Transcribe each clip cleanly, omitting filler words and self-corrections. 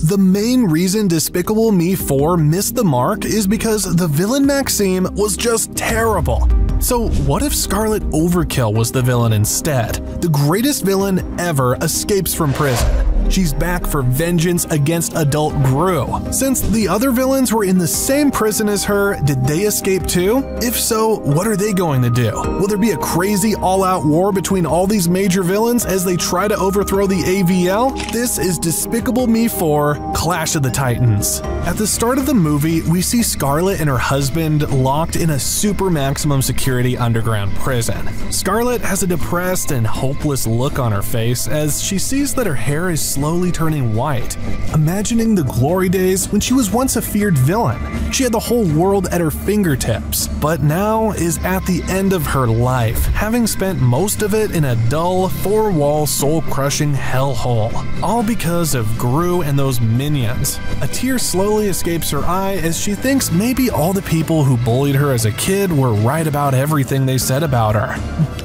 The main reason Despicable Me 4 missed the mark is because the villain Maxime was just terrible. So what if Scarlet Overkill was the villain instead? The greatest villain ever escapes from prison. She's back for vengeance against adult Gru. Since the other villains were in the same prison as her, did they escape too? If so, what are they going to do? Will there be a crazy all-out war between all these major villains as they try to overthrow the AVL? This is Despicable Me 4: Clash of the Titans. At the start of the movie, we see Scarlet and her husband locked in a super maximum security underground prison. Scarlet has a depressed and hopeless look on her face as she sees that her hair is slowly turning white. Imagining the glory days when she was once a feared villain, she had the whole world at her fingertips, but now is at the end of her life, having spent most of it in a dull, four-wall, soul-crushing hellhole. All because of Gru and those minions. A tear slowly escapes her eye as she thinks maybe all the people who bullied her as a kid were right about everything they said about her.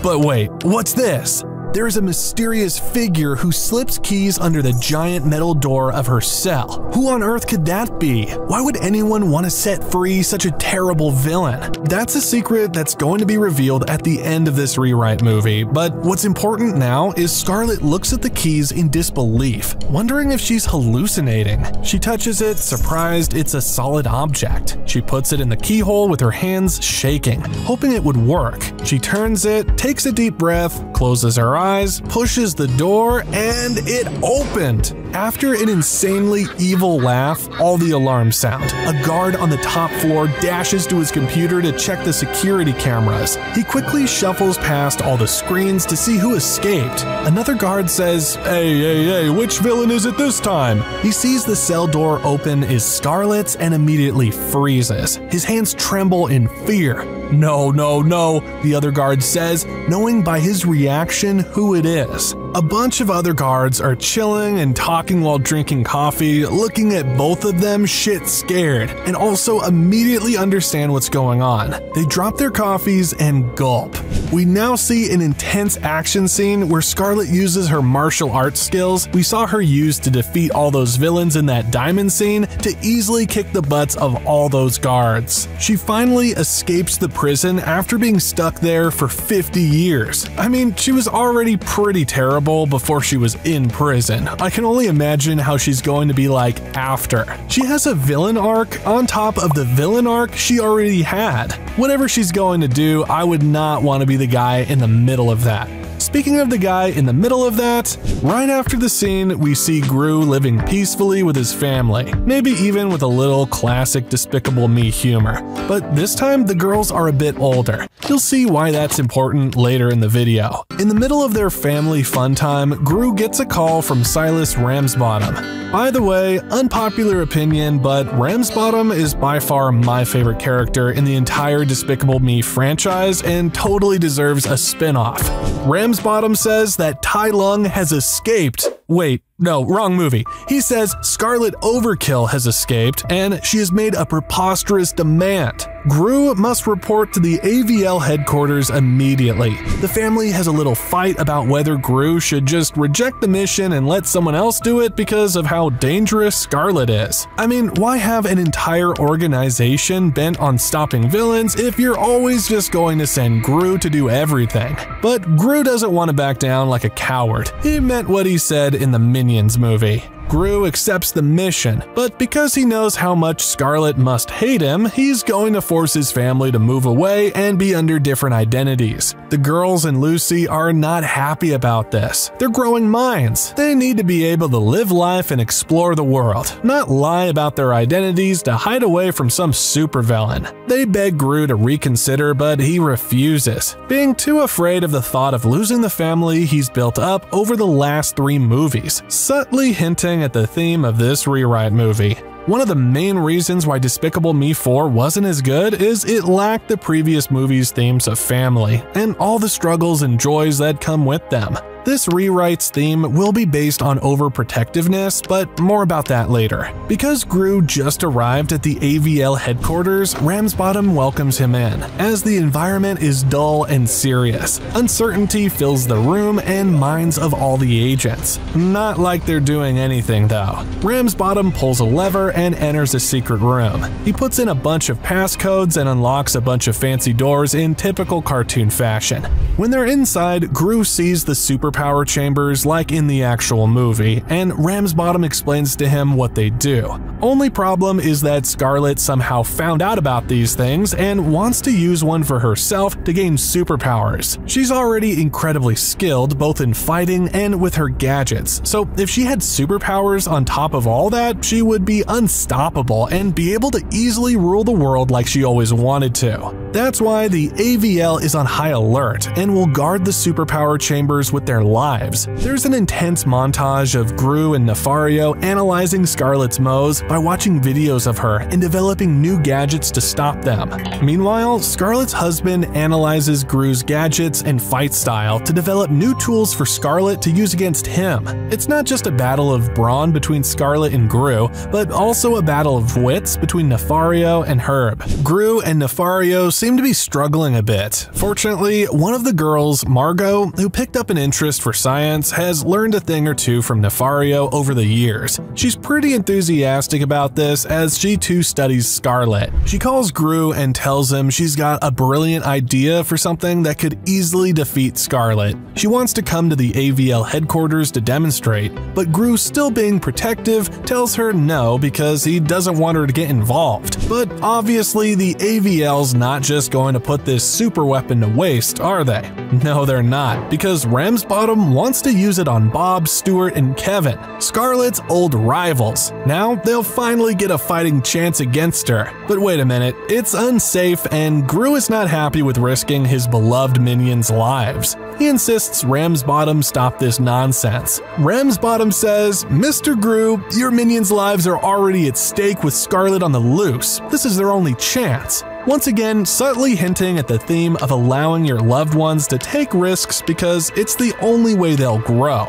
But wait, what's this? There is a mysterious figure who slips keys under the giant metal door of her cell. Who on earth could that be? Why would anyone want to set free such a terrible villain? That's a secret that's going to be revealed at the end of this rewrite movie, but what's important now is Scarlet looks at the keys in disbelief, wondering if she's hallucinating. She touches it, surprised it's a solid object. She puts it in the keyhole with her hands shaking, hoping it would work. She turns it, takes a deep breath, closes her eyes, pushes the door, and it opened. After an insanely evil laugh, all the alarms sound. A guard on the top floor dashes to his computer to check the security cameras. He quickly shuffles past all the screens to see who escaped. Another guard says, Hey, which villain is it this time? He sees the cell door open is Scarlet's and immediately freezes. His hands tremble in fear. No, the other guard says, knowing by his reaction who it is. A bunch of other guards are chilling and talking while drinking coffee, looking at both of them shit scared, and also immediately understand what's going on. They drop their coffees and gulp. We now see an intense action scene where Scarlet uses her martial arts skills we saw her use to defeat all those villains in that diamond scene to easily kick the butts of all those guards. She finally escapes the prison after being stuck there for 50 years. I mean, she was already pretty terrible before she was in prison. I can only imagine how she's going to be like after. She has a villain arc on top of the villain arc she already had. Whatever she's going to do, I would not want to be the guy in the middle of that. Speaking of the guy in the middle of that, right after the scene, we see Gru living peacefully with his family, maybe even with a little classic Despicable Me humor. But this time, the girls are a bit older. You'll see why that's important later in the video. In the middle of their family fun time, Gru gets a call from Silas Ramsbottom. By the way, unpopular opinion, but Ramsbottom is by far my favorite character in the entire Despicable Me franchise and totally deserves a spin-off. Ramsbottom says that Tai Lung has escaped. Wait, no, wrong movie. He says Scarlet Overkill has escaped and she has made a preposterous demand. Gru must report to the AVL headquarters immediately. The family has a little fight about whether Gru should just reject the mission and let someone else do it because of how dangerous Scarlet is. I mean, why have an entire organization bent on stopping villains if you're always just going to send Gru to do everything? But Gru doesn't want to back down like a coward. He meant what he said in the Minions movie. Gru accepts the mission, but because he knows how much Scarlet must hate him, he's going to force his family to move away and be under different identities. The girls and Lucy are not happy about this. They're growing minds. They need to be able to live life and explore the world, not lie about their identities to hide away from some supervillain. They beg Gru to reconsider, but he refuses, being too afraid of the thought of losing the family he's built up over the last 3 movies, subtly hinting at the theme of this rewrite movie. One of the main reasons why Despicable Me 4 wasn't as good is it lacked the previous movies' themes of family and all the struggles and joys that come with them. This rewrite's theme will be based on overprotectiveness, but more about that later. Because Gru just arrived at the AVL headquarters, Ramsbottom welcomes him in, as the environment is dull and serious. Uncertainty fills the room and minds of all the agents. Not like they're doing anything though. Ramsbottom pulls a lever and enters a secret room. He puts in a bunch of passcodes and unlocks a bunch of fancy doors in typical cartoon fashion. When they're inside, Gru sees the superpower chambers like in the actual movie, and Ramsbottom explains to him what they do. Only problem is that Scarlet somehow found out about these things and wants to use one for herself to gain superpowers. She's already incredibly skilled both in fighting and with her gadgets, so if she had superpowers on top of all that, she would be unstoppable and be able to easily rule the world like she always wanted to. That's why the AVL is on high alert and will guard the superpower chambers with their lives. There's an intense montage of Gru and Nefario analyzing Scarlet's moves by watching videos of her and developing new gadgets to stop them. Meanwhile, Scarlet's husband analyzes Gru's gadgets and fight style to develop new tools for Scarlet to use against him. It's not just a battle of brawn between Scarlet and Gru, but also a battle of wits between Nefario and Herb. Gru and Nefario seem to be struggling a bit. Fortunately, one of the girls, Margo, who picked up an interest for science, has learned a thing or two from Nefario over the years. She's pretty enthusiastic about this as she too studies Scarlet. She calls Gru and tells him she's got a brilliant idea for something that could easily defeat Scarlet. She wants to come to the AVL headquarters to demonstrate, but Gru, still being protective, tells her no because he doesn't want her to get involved. But obviously the AVL's not just going to put this super weapon to waste, are they? No, they're not, because Ramsbottom wants to use it on Bob, Stuart, and Kevin, Scarlet's old rivals. Now they'll finally get a fighting chance against her. But wait a minute, it's unsafe and Gru is not happy with risking his beloved minions' lives. He insists Ramsbottom stop this nonsense. Ramsbottom says, "Mr. Gru, your minions' lives are already at stake with Scarlet on the loose. This is their only chance." Once again, subtly hinting at the theme of allowing your loved ones to take risks because it's the only way they'll grow.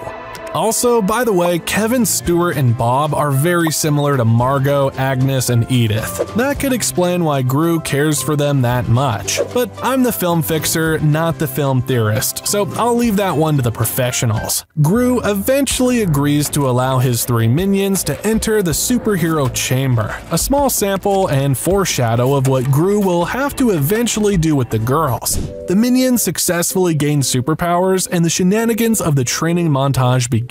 Also, by the way, Kevin, Stuart, and Bob are very similar to Margo, Agnus, and Edith. That could explain why Gru cares for them that much. But I'm the film fixer, not the film theorist, so I'll leave that one to the professionals. Gru eventually agrees to allow his 3 minions to enter the superhero chamber, a small sample and foreshadow of what Gru will have to eventually do with the girls. The minions successfully gain superpowers and the shenanigans of the training montage begins.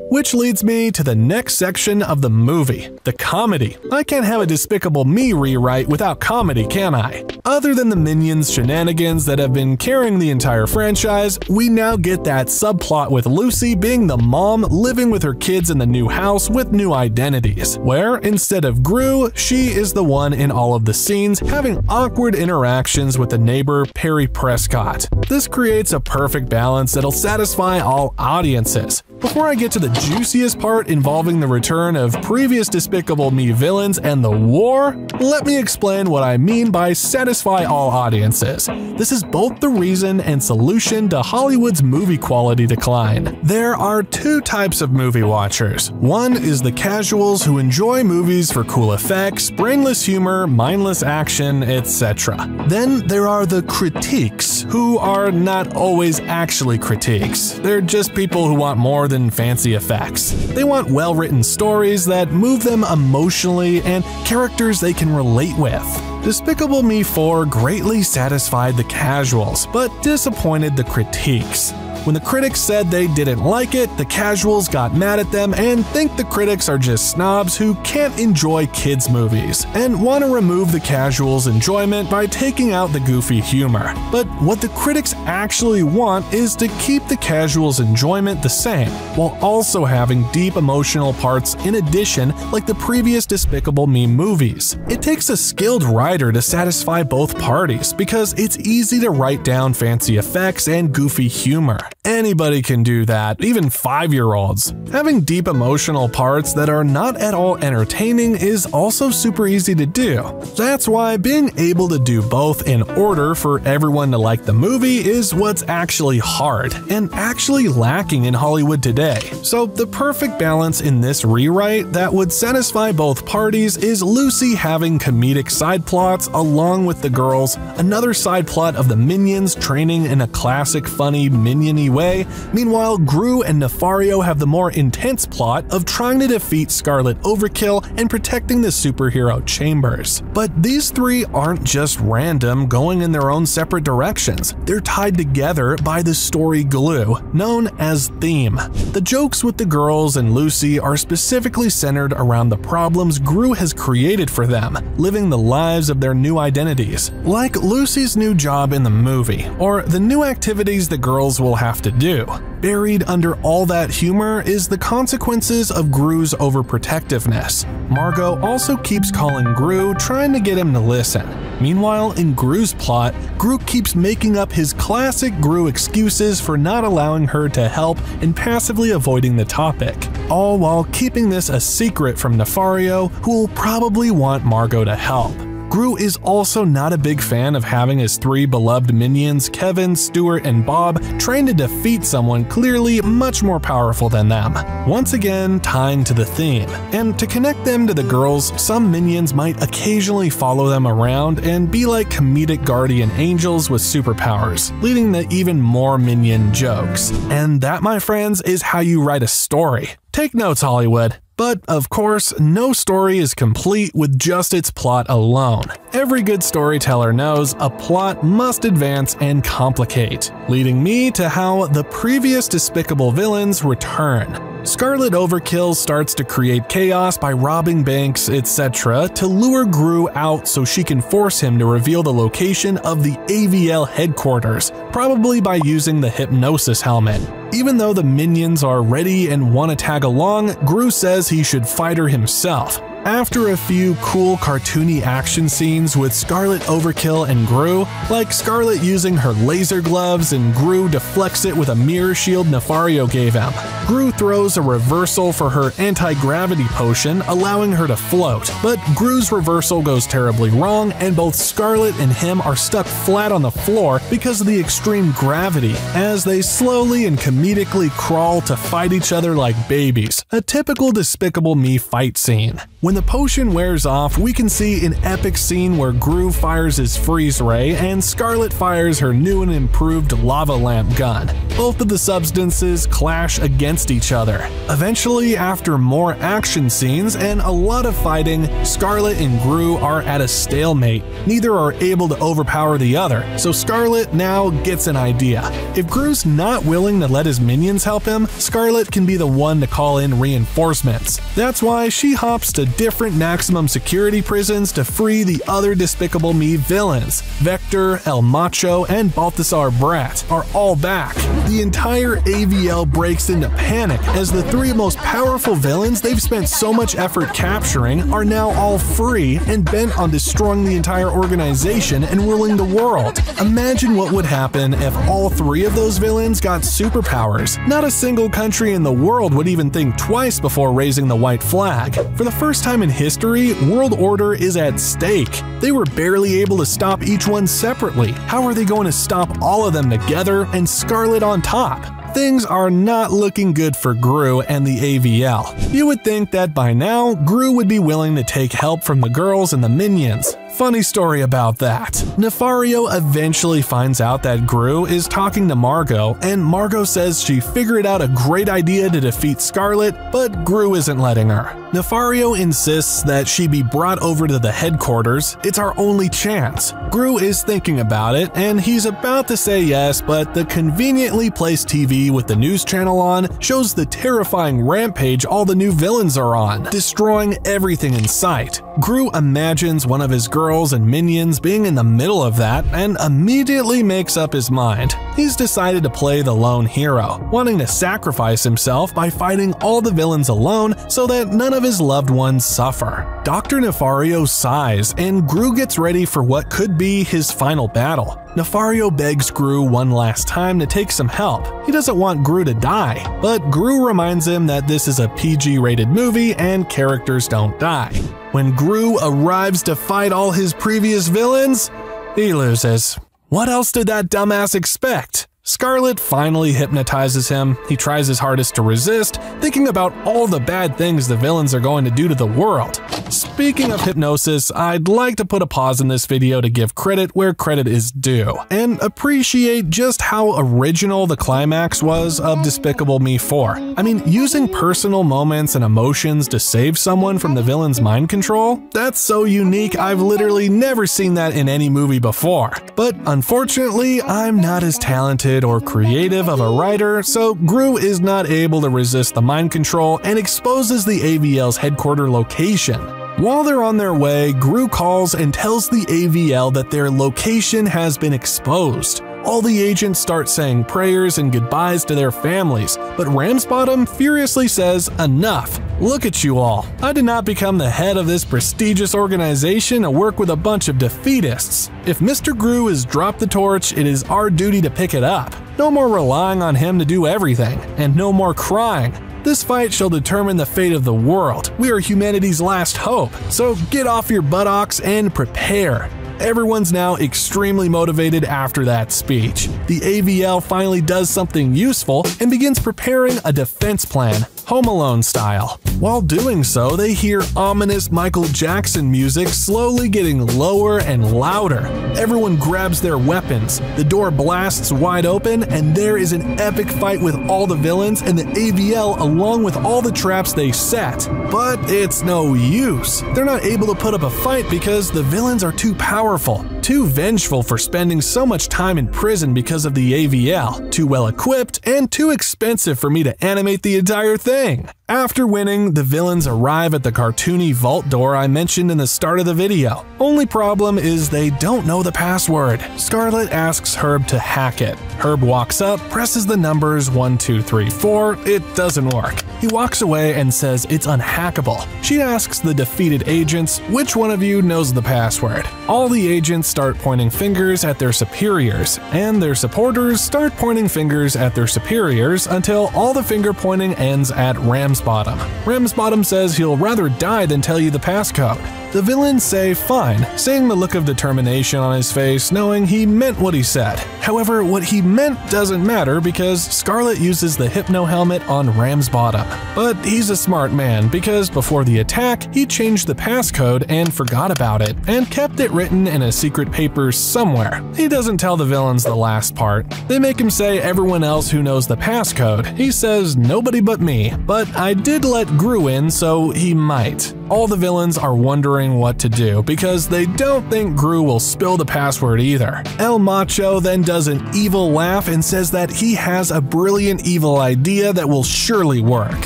Which leads me to the next section of the movie, the comedy. I can't have a Despicable Me rewrite without comedy, can I? Other than the minions' shenanigans that have been carrying the entire franchise, we now get that subplot with Lucy being the mom living with her kids in the new house with new identities, where instead of Gru, she is the one in all of the scenes having awkward interactions with the neighbor Perry Prescott. This creates a perfect balance that'll satisfy all audiences. Before I get to the juiciest part involving the return of previous Despicable Me villains and the war, let me explain what I mean by satisfy all audiences. This is both the reason and solution to Hollywood's movie quality decline. There are 2 types of movie watchers. One is the casuals who enjoy movies for cool effects, brainless humor, mindless action, etc. Then there are the critiques, who are not always actually critiques. They're just people who want more than fancy effects. They want well-written stories that move them emotionally and characters they can relate with. Despicable Me 4 greatly satisfied the casuals, but disappointed the critiques. When the critics said they didn't like it, the casuals got mad at them and think the critics are just snobs who can't enjoy kids' movies, and want to remove the casuals' enjoyment by taking out the goofy humor. But what the critics actually want is to keep the casuals' enjoyment the same, while also having deep emotional parts in addition, like the previous Despicable Me movies. It takes a skilled writer to satisfy both parties because it's easy to write down fancy effects and goofy humor. Anybody can do that, even 5-year-olds. Having deep emotional parts that are not at all entertaining is also super easy to do. That's why being able to do both in order for everyone to like the movie is what's actually hard and actually lacking in Hollywood today. So the perfect balance in this rewrite that would satisfy both parties is Lucy having comedic side plots along with the girls, another side plot of the minions training in a classic funny minion-y way. Meanwhile, Gru and Nefario have the more intense plot of trying to defeat Scarlet Overkill and protecting the superhero chambers. But these three aren't just random, going in their own separate directions. They're tied together by the story glue, known as theme. The jokes with the girls and Lucy are specifically centered around the problems Gru has created for them, living the lives of their new identities, like Lucy's new job in the movie, or the new activities the girls will have to do. Buried under all that humor is the consequences of Gru's overprotectiveness. Margo also keeps calling Gru, trying to get him to listen. Meanwhile, in Gru's plot, Gru keeps making up his classic Gru excuses for not allowing her to help and passively avoiding the topic, all while keeping this a secret from Nefario, who will probably want Margo to help. Gru is also not a big fan of having his three beloved minions, Kevin, Stuart, and Bob, trying to defeat someone clearly much more powerful than them, once again tying to the theme. And to connect them to the girls, some minions might occasionally follow them around and be like comedic guardian angels with superpowers, leading to even more minion jokes. And that, my friends, is how you write a story. Take notes, Hollywood. But, of course, no story is complete with just its plot alone. Every good storyteller knows a plot must advance and complicate, leading me to how the previous despicable villains return. Scarlet Overkill starts to create chaos by robbing banks, etc. to lure Gru out so she can force him to reveal the location of the AVL headquarters, probably by using the hypnosis helmet. Even though the minions are ready and want to tag along, Gru says he should fight her himself. After a few cool cartoony action scenes with Scarlet Overkill and Gru, like Scarlet using her laser gloves and Gru deflects it with a mirror shield Nefario gave him, Gru throws a reversal for her anti-gravity potion, allowing her to float, but Gru's reversal goes terribly wrong and both Scarlet and him are stuck flat on the floor because of the extreme gravity, as they slowly and comedically crawl to fight each other like babies, a typical Despicable Me fight scene. When the potion wears off, we can see an epic scene where Gru fires his freeze ray and Scarlet fires her new and improved lava lamp gun. Both of the substances clash against each other. Eventually, after more action scenes and a lot of fighting, Scarlet and Gru are at a stalemate. Neither are able to overpower the other, so Scarlet now gets an idea. If Gru's not willing to let his minions help him, Scarlet can be the one to call in reinforcements. That's why she hops to different maximum security prisons to free the other Despicable Me villains. Vector, El Macho, and Baltazar Brat are all back. The entire AVL breaks into panic as the three most powerful villains they've spent so much effort capturing are now all free and bent on destroying the entire organization and ruling the world. Imagine what would happen if all three of those villains got superpowers. Not a single country in the world would even think twice before raising the white flag. For the first time in history, world order is at stake. They were barely able to stop each one separately. How are they going to stop all of them together and Scarlet on top? Things are not looking good for Gru and the AVL. You would think that by now, Gru would be willing to take help from the girls and the minions. Funny story about that. Nefario eventually finds out that Gru is talking to Margo, and Margo says she figured out a great idea to defeat Scarlet, but Gru isn't letting her. Nefario insists that she be brought over to the headquarters. It's our only chance. Gru is thinking about it, and he's about to say yes, but the conveniently placed TV with the news channel on shows the terrifying rampage all the new villains are on, destroying everything in sight. Gru imagines one of his girls and minions being in the middle of that and immediately makes up his mind. He's decided to play the lone hero, wanting to sacrifice himself by fighting all the villains alone so that none of his loved ones suffer. Dr. Nefario sighs, and Gru gets ready for what could be his final battle. Nefario begs Gru one last time to take some help. He doesn't want Gru to die, but Gru reminds him that this is a PG-rated movie and characters don't die. When Gru arrives to fight all his previous villains, he loses. What else did that dumbass expect? Scarlet finally hypnotizes him. He tries his hardest to resist, thinking about all the bad things the villains are going to do to the world. Speaking of hypnosis, I'd like to put a pause in this video to give credit where credit is due, and appreciate just how original the climax was of Despicable Me 4. I mean, using personal moments and emotions to save someone from the villain's mind control? That's so unique, I've literally never seen that in any movie before. But unfortunately, I'm not as talented or creative of a writer, so Gru is not able to resist the mind control and exposes the AVL's headquarters location. While they're on their way, Gru calls and tells the AVL that their location has been exposed. All the agents start saying prayers and goodbyes to their families, but Ramsbottom furiously says, "Enough! Look at you all. I did not become the head of this prestigious organization to work with a bunch of defeatists. If Mr. Gru has dropped the torch, it is our duty to pick it up. No more relying on him to do everything, and no more crying. This fight shall determine the fate of the world. We are humanity's last hope, so get off your buttocks and prepare." Everyone's now extremely motivated after that speech. The AVL finally does something useful and begins preparing a defense plan, Home Alone style. While doing so, they hear ominous Michael Jackson music slowly getting lower and louder. Everyone grabs their weapons, the door blasts wide open, and there is an epic fight with all the villains and the AVL along with all the traps they set. But it's no use. They're not able to put up a fight because the villains are too powerful, too vengeful for spending so much time in prison because of the AVL, too well equipped, and too expensive for me to animate the entire thing. After winning, the villains arrive at the cartoony vault door I mentioned in the start of the video. Only problem is they don't know the password. Scarlet asks Herb to hack it. Herb walks up, presses the numbers 1, 2, 3, 4, it doesn't work. He walks away and says it's unhackable. She asks the defeated agents, which one of you knows the password? All the agents start pointing fingers at their superiors, and their supporters start pointing fingers at their superiors until all the finger pointing ends at Ramsbottom. Ramsbottom says he'll rather die than tell you the passcode. The villains say fine, seeing the look of determination on his face, knowing he meant what he said. However, what he meant doesn't matter because Scarlet uses the hypno helmet on Ramsbottom. But he's a smart man because before the attack, he changed the passcode and forgot about it, and kept it written in a secret paper somewhere. He doesn't tell the villains the last part. They make him say everyone else who knows the passcode. He says nobody but me, but I did let Gru in, so he might. All the villains are wondering what to do because they don't think Gru will spill the password either. El Macho then does an evil laugh and says that he has a brilliant evil idea that will surely work.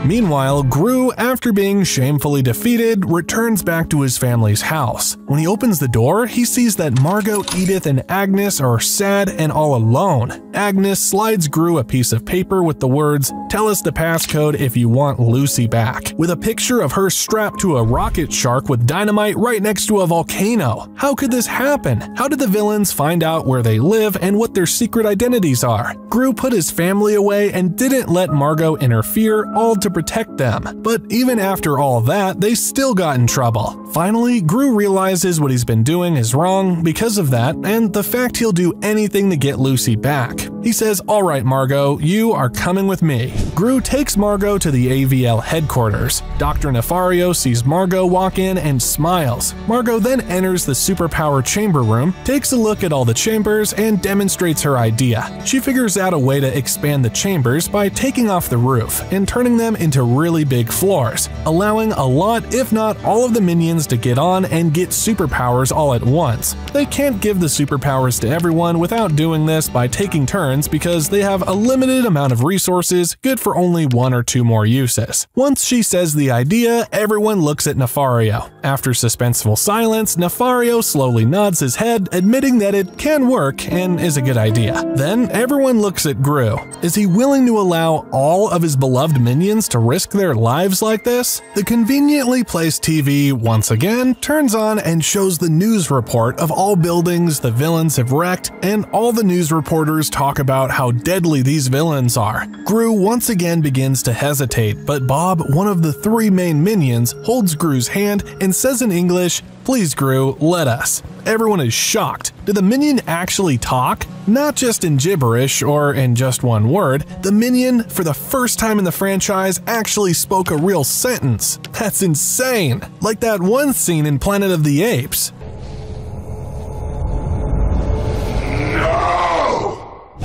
Meanwhile, Gru, after being shamefully defeated, returns back to his family's house. When he opens the door, he sees that Margo, Edith, and Agnus are sad and all alone. Agnus slides Gru a piece of paper with the words, "Tell us the passcode if you want Lucy back," with a picture of her strapped to a rocket shark with dynamite right next to a volcano. How could this happen? How did the villains find out where they live and what their secret identities are? Gru put his family away and didn't let Margo interfere, all to protect them. But even after all that, they still got in trouble. Finally, Gru realizes what he's been doing is wrong because of that, and the fact he'll do anything to get Lucy back. He says, "Alright Margo, you are coming with me." Gru takes Margo to the AVL headquarters. Dr. Nefario sees Margo walk in and smiles. Margo then enters the superpower chamber room, takes a look at all the chambers, and demonstrates her idea. She figures out a way to expand the chambers by taking off the roof and turning them into really big floors, allowing a lot, if not all of the minions to get on and get superpowers all at once. They can't give the superpowers to everyone without doing this by taking turns because they have a limited amount of resources, good for only 1 or 2 more uses. Once she says the idea, everyone looks at Nefario. After suspenseful silence, Nefario slowly nods his head, admitting that it can work and is a good idea. Then everyone looks at Gru. Is he willing to allow all of his beloved minions to risk their lives like this? The conveniently placed TV once again turns on and shows the news report of all buildings the villains have wrecked, and all the news reporters talk about how deadly these villains are. Gru once again begins to hesitate, but Bob, one of the three main minions, holds Gru's hand and says in English, "Please, Gru, let us." Everyone is shocked. Did the minion actually talk? Not just in gibberish or in just one word. The minion, for the first time in the franchise, actually spoke a real sentence. That's insane! Like that one scene in Planet of the Apes.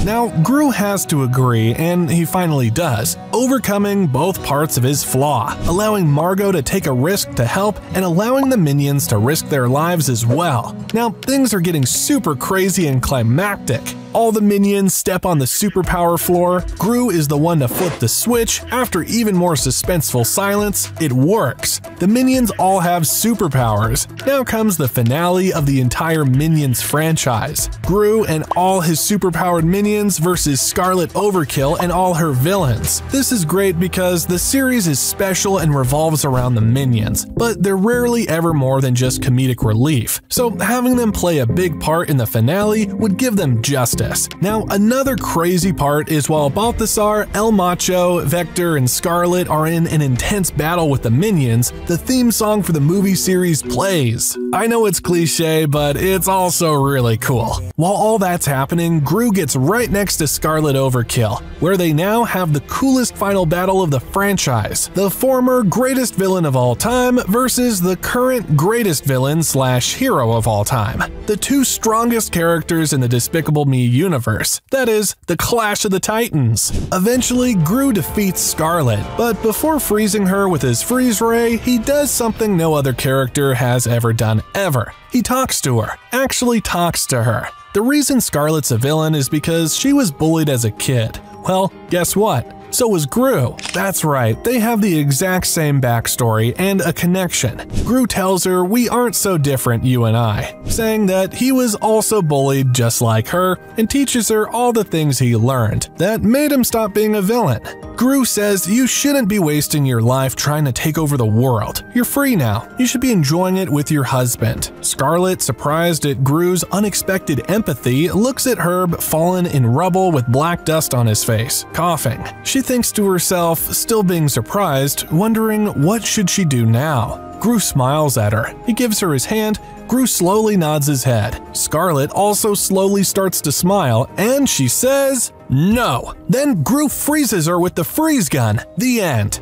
Now, Gru has to agree, and he finally does, overcoming both parts of his flaw, allowing Margo to take a risk to help and allowing the minions to risk their lives as well. Now, things are getting super crazy and climactic. All the minions step on the superpower floor. Gru is the one to flip the switch. After even more suspenseful silence, it works. The minions all have superpowers. Now comes the finale of the entire Minions franchise. Gru and all his superpowered minions versus Scarlet Overkill and all her villains. This is great because the series is special and revolves around the minions, but they're rarely ever more than just comedic relief. So having them play a big part in the finale would give them justice. Now, another crazy part is while Baltazar, El Macho, Vector, and Scarlet are in an intense battle with the minions, the theme song for the movie series plays. I know it's cliche, but it's also really cool. While all that's happening, Gru gets right next to Scarlet Overkill, where they now have the coolest final battle of the franchise. The former greatest villain of all time versus the current greatest villain / hero of all time. The two strongest characters in the Despicable Me universe. That is, the Clash of the Titans. Eventually, Gru defeats Scarlet, but before freezing her with his freeze ray, he does something no other character has ever done ever. He talks to her. Actually talks to her. The reason Scarlet's a villain is because she was bullied as a kid. Well, guess what? So was Gru. That's right, they have the exact same backstory and a connection. Gru tells her, "We aren't so different, you and I," saying that he was also bullied just like her and teaches her all the things he learned that made him stop being a villain. Gru says you shouldn't be wasting your life trying to take over the world. You're free now. You should be enjoying it with your husband. Scarlet, surprised at Gru's unexpected empathy, looks at Herb fallen in rubble with black dust on his face, coughing. She thinks to herself, still being surprised, wondering what should she do now. Gru smiles at her. He gives her his hand. Gru slowly nods his head. Scarlet also slowly starts to smile, and she says, "No." Then Gru freezes her with the freeze gun. The end.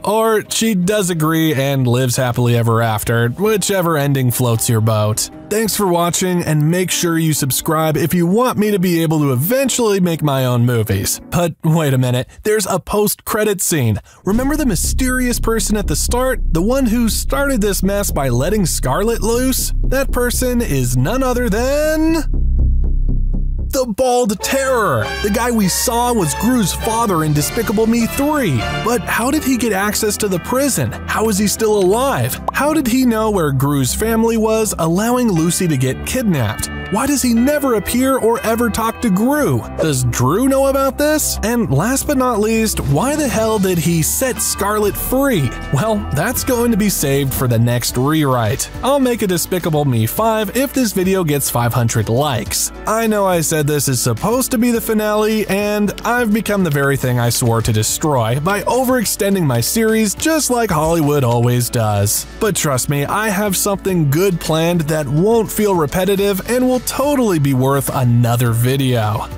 Or she does agree and lives happily ever after, whichever ending floats your boat. Thanks for watching, and make sure you subscribe if you want me to be able to eventually make my own movies. But wait a minute, there's a post-credit scene. Remember the mysterious person at the start? The one who started this mess by letting Scarlet loose? That person is none other than... the Bald Terror! The guy we saw was Gru's father in Despicable Me 3. But how did he get access to the prison? How is he still alive? How did he know where Gru's family was, allowing Lucy to get kidnapped? Why does he never appear or ever talk to Gru? Does Drew know about this? And last but not least, why the hell did he set Scarlet free? Well, that's going to be saved for the next rewrite. I'll make a Despicable Me 5 if this video gets 500 likes. I know I said this is supposed to be the finale, and I've become the very thing I swore to destroy by overextending my series just like Hollywood always does. But trust me, I have something good planned that won't feel repetitive and will totally be worth another video.